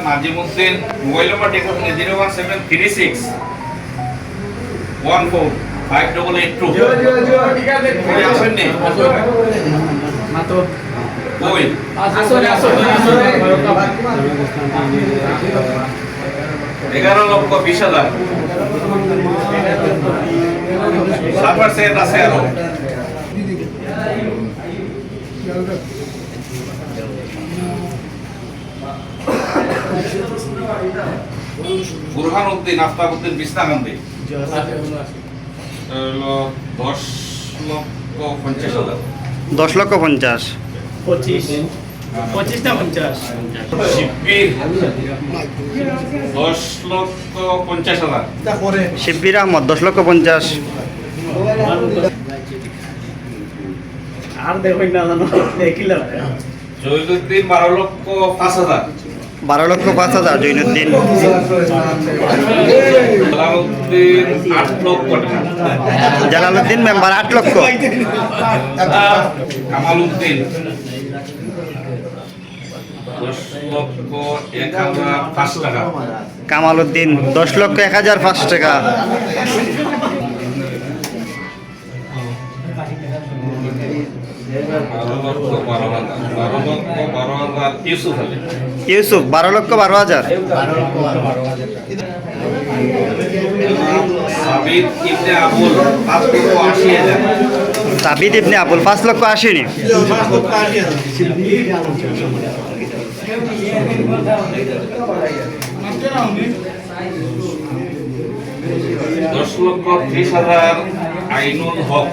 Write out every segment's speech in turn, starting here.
Nazimuddin mobile number দেখুন 01736 14 5882 আসেননি ওই 11,20,000 সার্ভার সেট আছে আরো বুরহান উদ্দিন আফতাব উদ্দিন বিস্তাকান্দি 10,50,000 শিব্বির 10,50,000 শিব্বির আহমদ 10,50,000 আর দেখুন না জানো দেখিলাম জয়লুদ্দিন 12,05,000 12,05,000 জৈনুদ্দিন জালালউদ্দিন 8 লক্ষ টাকা জালালউদ্দিন মেম্বার 8 লক্ষ কামালউদ্দিন 10,01,005 টাকা কামালউদ্দিন 10,01,005 টাকা ইউসুফ 12,12,000 সাবিত ইবনে আবুল 5,80,000 সাবিত ইবনে আবুল 5,80,000 নি $10,30,000 আইনুল হক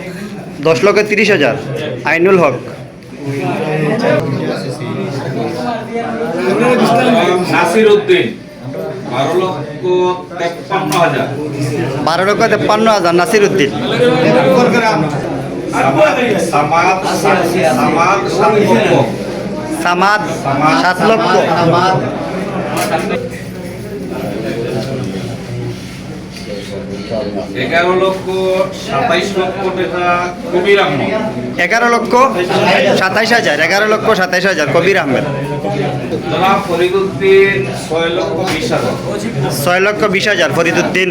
10,30,000 আইনুল হক নাসির উদ্দিন 12,53,000 12,53,000 নাসির উদ্দিন সামাদ 7 লক্ষ 11,27,00,000 টাকা কবির আহমদ 11,27,000 11,27,000 কবির আহমেদ জনাব ফরিদউদ্দিন 6,20,000 6,20,000 ফরিদউদ্দিন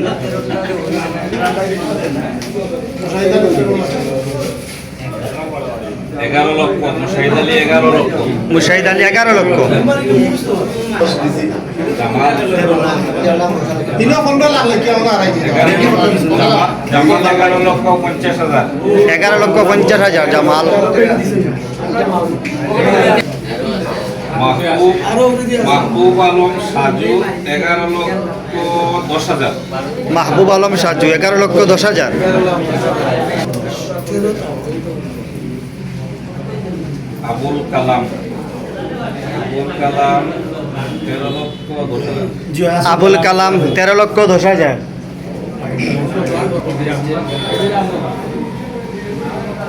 মুশাহিদ আলী 11 লক্ষ মুশাহিদ আলী 11 লক্ষ জামাল 11,50,000 11,50,000 জামাল মাহবুব আলম সাজু 11,10,000 মাহবুব আলম সাজু 11,10,000 আবুল কালাম 13,10,000 আবুল কালাম 13,10,000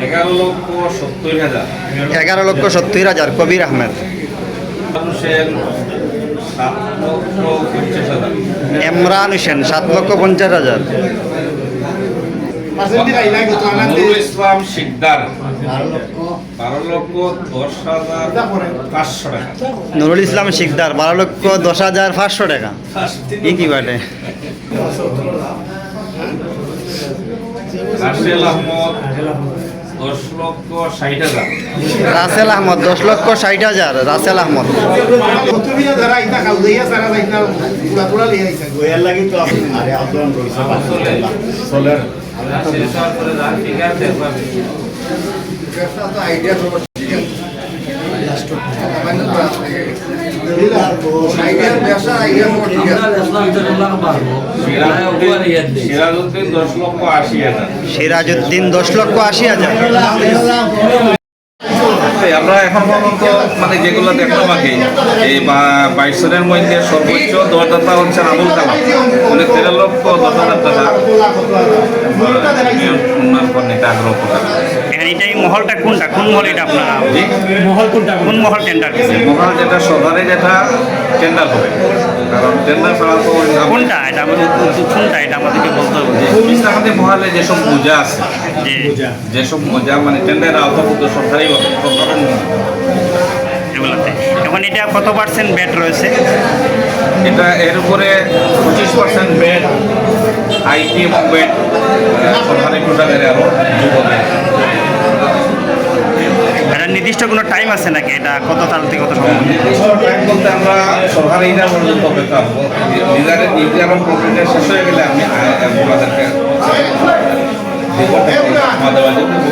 11,70,000 11,70,000 কবির আহমেদ হোসেন 7,50,000 ইমরান হোসেন 7,50,000 নুরুল ইসলাম শিকদার 12,10,500 টাকা নুরুল ইসলাম শিকদার 12,10,500 টাকা কি বাটে রাসেল আহমদ 10,60,000 রাসেল আহমদ 10,60,000 রাসেল আহমদ সিরাজউদ্দিন 10,80,000 সিরাজউদ্দিন 10,80,000 আমরা এখন পর্যন্ত মানে যেগুলো দেখলাম আর কি এই 22 সালের মধ্যে সর্বোচ্চ দরদাতা হচ্ছে আবুল কালাম উনি 13,10,000 টাকা উন্নয়ন পর নিতে আগ্রহ করেন। এটাই মহলটা কোনটা কোন মহল এটা আপনার মহল কোনটা কোন মহল টেন্ডার মহল যেটা সরকারে যেটা টেন্ডার হবে কারণ টেন্ডার ছাড়া তো কোনটা এটা আমাদের কোনটা এটা আমাদেরকে বলতে হবে আমাদের মহলে যেসব পূজা আছে যেসব মজা মানে টেন্ডার আওতাভুক্ত সরকারি এবং এগুলোতে। এখন এটা কত পার্সেন্ট ব্যাট রয়েছে? এটা এর উপরে 25% বেড আইটি এবং বেড সরকারি কোটাদের আরও যোগ হবে। এটা নির্দিষ্ট কোনো টাইম আছে নাকি? এটা কত তাল থেকে কত সময়? টাইম বলতে আমরা সরকারি ইজারা পর্যন্ত অপেক্ষা করবো। ইজারা প্রক্রিয়া শেষ হয়ে গেলে আমি আপনাদেরকে আমাদের বাজেটে